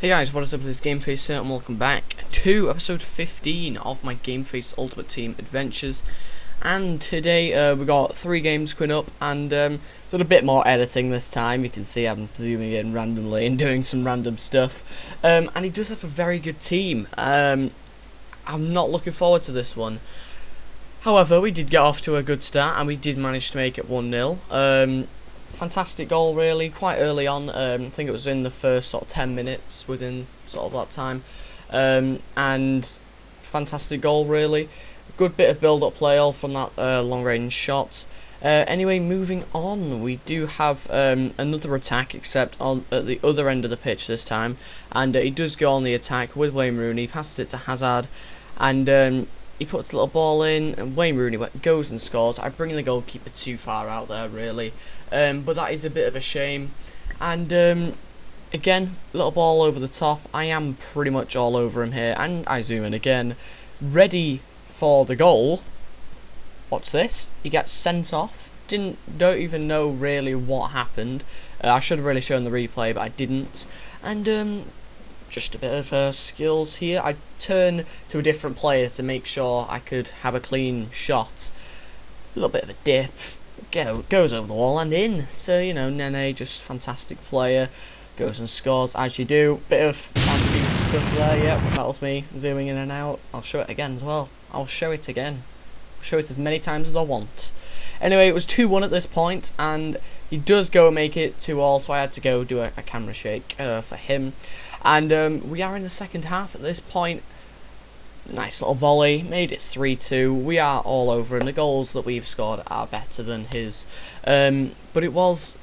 Hey guys, what is up? This is GameFace here, and welcome back to episode 15 of my GameFace Ultimate Team Adventures. And today we got 3 games coming up, and done a bit more editing this time. You can see I'm zooming in randomly and doing some random stuff. And he does have a very good team. I'm not looking forward to this one. However, we did get off to a good start, and we did manage to make it 1-0. Fantastic goal, really, quite early on. I think it was in the first sort of 10 minutes within sort of that time. And fantastic goal, really. Good bit of build-up play all from that long-range shot. Anyway, moving on, we do have another attack, except at the other end of the pitch this time. And he does go on the attack with Wayne Rooney, passes it to Hazard, and he puts a little ball in, and Wayne Rooney goes and scores. I bring the goalkeeper too far out there, really. But that is a bit of a shame. And again, little ball over the top. I am pretty much all over him here, and I zoom in again, ready for the goal. Watch this. He gets sent off. Don't even know really what happened. I should have really shown the replay, but I didn't. And just a bit of skills here. I turn to a different player to make sure I could have a clean shot. A little bit of a dip. Goes over the wall and in. So, you know, Nene, just fantastic player. Goes and scores as you do. Bit of fancy stuff there, yep. That was me zooming in and out. I'll show it again as well. I'll show it again. I'll show it as many times as I want. Anyway, it was 2-1 at this point, and he does go and make it 2-2, so I had to go do a camera shake for him. And we are in the second half at this point. Nice little volley, made it 3-2. We are all over him. The goals that we've scored are better than his. But it was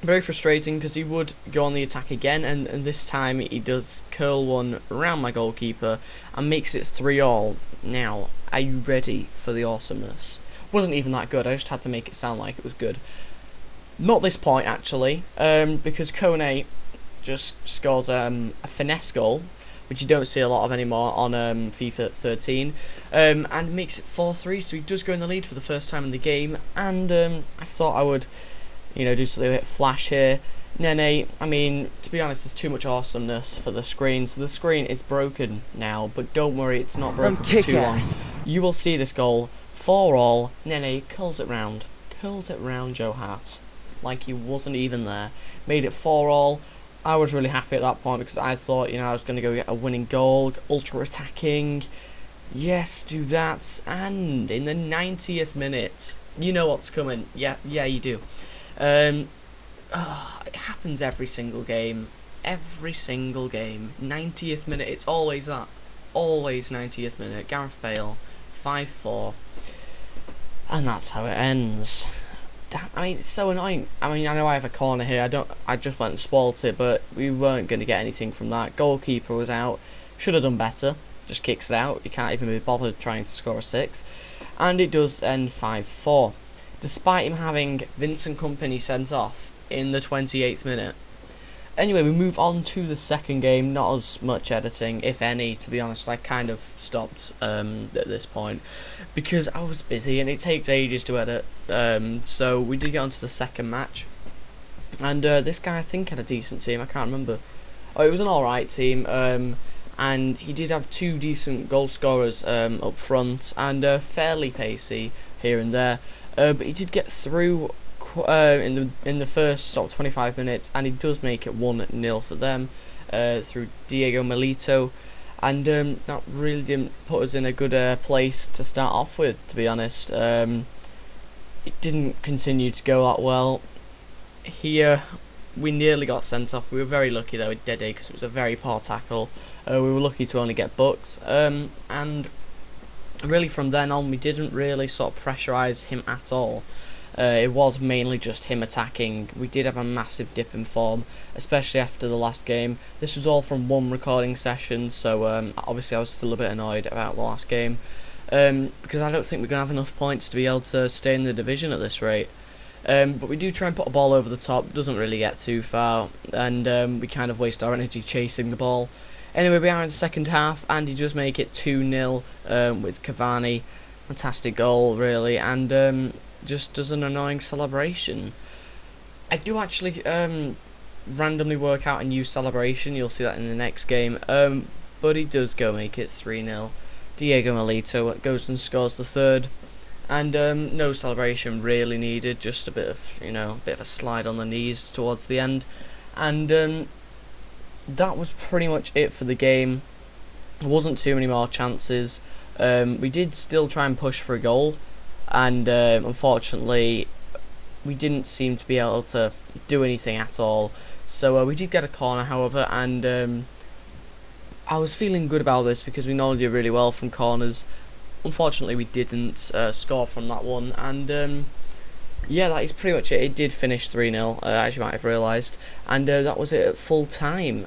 very frustrating because he would go on the attack again, and this time he does curl one around my goalkeeper and makes it 3-3. Now, are you ready for the awesomeness? Wasn't even that good, I just had to make it sound like it was good. Not this point, actually, because Kone just scores a finesse goal, which you don't see a lot of anymore on FIFA 13, and makes it 4-3, so he does go in the lead for the first time in the game. And I thought I would, you know, do something a bit flash here. Nene, I mean, to be honest, there's too much awesomeness for the screen, so the screen is broken now, but don't worry, it's not broken for too long. You will see this goal, 4-4, Nene curls it round Joe Hart, like he wasn't even there, made it 4-4. I was really happy at that point because I thought, you know, I was going to go get a winning goal, ultra attacking. Yes, do that. And in the 90th minute, you know what's coming. Yeah, you do. It happens every single game. 90th minute, it's always that. Always 90th minute. Gareth Bale, 5-4. And that's how it ends. I mean, it's so annoying. I mean, I know I have a corner here. I just went and spoilt it, but we weren't going to get anything from that. Goalkeeper was out. Should have done better. Just kicks it out. You can't even be bothered trying to score a 6th. And it does end 5-4. Despite him having Vincent Kompany sent off in the 28th minute. Anyway, we move on to the second game. Not as much editing, if any, to be honest. I kind of stopped at this point because I was busy and it takes ages to edit. So we did get onto the second match, and this guy I think had a decent team. I can't remember. Oh, it was an alright team, and he did have 2 decent goal scorers up front, and fairly pacey here and there. But he did get through in the first sort of 25 minutes, and he does make it 1-0 for them through Diego Milito, and that really didn't put us in a good place to start off with, to be honest. It didn't continue to go that well. Here we nearly got sent off. We were very lucky though with Dede because it was a very poor tackle. We were lucky to only get booked, and really from then on we didn't really sort of pressurise him at all. It was mainly just him attacking. We did have a massive dip in form, especially after the last game. This was all from one recording session, so obviously I was still a bit annoyed about the last game, because I don't think we're going to have enough points to be able to stay in the division at this rate. But we do try and put a ball over the top, doesn't really get too far, and we kind of waste our energy chasing the ball. Anyway, we are in the second half, and he does make it 2-0 with Cavani. Fantastic goal, really, and just does an annoying celebration. I do actually randomly work out a new celebration. You'll see that in the next game. But he does go make it 3-0. Diego Milito goes and scores the third. And no celebration really needed, just a bit of, bit of a slide on the knees towards the end. And that was pretty much it for the game. There wasn't too many more chances. We did still try and push for a goal, and unfortunately we didn't seem to be able to do anything at all. So we did get a corner, however, and I was feeling good about this because we normally do really well from corners. Unfortunately, we didn't score from that one, and yeah, that is pretty much it. It did finish 3-0, as you might have realised, and that was it at full time.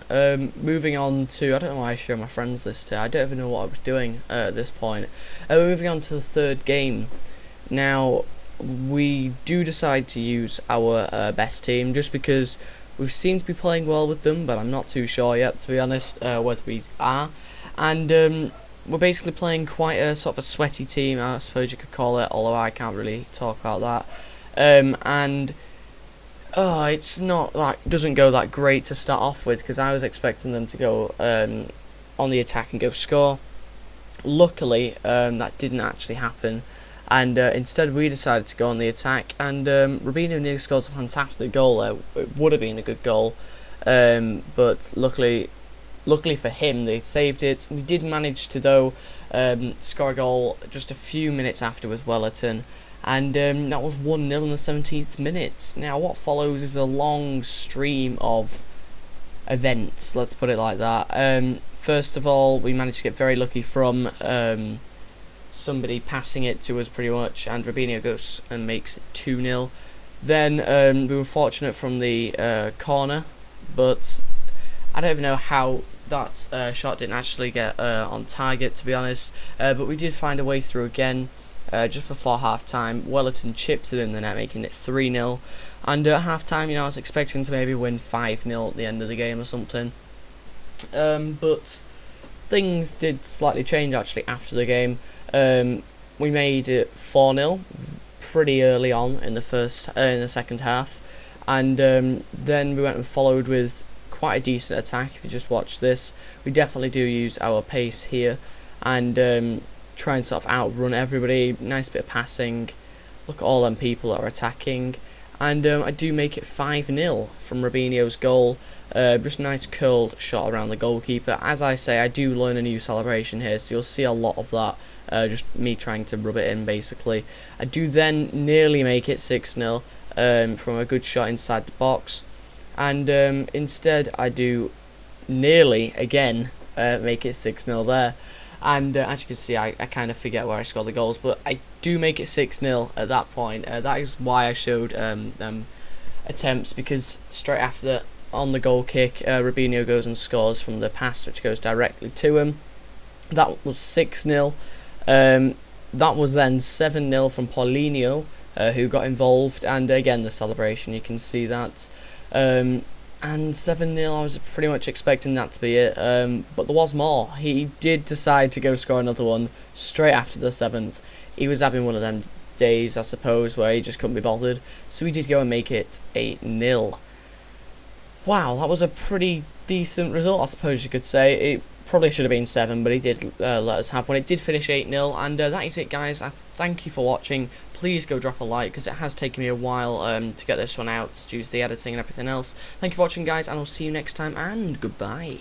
Moving on to, I don't know why I show my friends this today. I don't even know what I was doing at this point. Moving on to the third game. Now, we do decide to use our best team just because we seem to be playing well with them, but I'm not too sure yet, to be honest, whether we are. And we're basically playing quite a sort of a sweaty team, I suppose you could call it, although I can't really talk about that. And it's not like, doesn't go that great to start off with, because I was expecting them to go on the attack and go score. Luckily, that didn't actually happen, and instead we decided to go on the attack, and Robinho nearly scores a fantastic goal there. It would have been a good goal, but luckily for him, they saved it. We did manage to, though, score a goal just a few minutes after with Wellerton, and that was 1-0 in the 17th minute. Now, what follows is a long stream of events, let's put it like that. First of all, we managed to get very lucky from somebody passing it to us pretty much, and Robinho goes and makes it 2-0. Then we were fortunate from the corner, but I don't even know how that shot didn't actually get on target, to be honest, but we did find a way through again just before half time. Wellerton chips it in the net, making it 3-0, and at half time, I was expecting to maybe win 5-0 at the end of the game or something, but things did slightly change actually after the game. We made it 4-0 pretty early on in the second half, and then we went and followed with quite a decent attack. If you just watch this, we definitely do use our pace here and try and sort of outrun everybody. Nice bit of passing. Look at all them people that are attacking, and I do make it 5-0 from Robinho's goal. Just a nice curled shot around the goalkeeper. As I say, I do learn a new celebration here, so you'll see a lot of that. Just me trying to rub it in, basically. I do then nearly make it 6-0 from a good shot inside the box. And instead I do nearly again make it 6-0 there, and as you can see, I kind of forget where I scored the goals, but I do make it 6-0 at that point. That is why I showed them attempts, because straight after that, on the goal kick, Robinho goes and scores from the pass which goes directly to him. That was 6-0. That was then 7-0 from Paulinho, who got involved, and again the celebration, you can see that. And 7-0, I was pretty much expecting that to be it, but there was more. He did decide to go score another one straight after the 7th. He was having one of them days, I suppose, where he just couldn't be bothered, so he did go and make it 8-0. Wow, that was a pretty decent result, I suppose you could say. It probably should have been 7, but he did let us have one. It did finish 8-0, and that is it, guys. Thank you for watching. Please go drop a like, because it has taken me a while to get this one out due to the editing and everything else. Thank you for watching, guys, and I'll see you next time, and goodbye.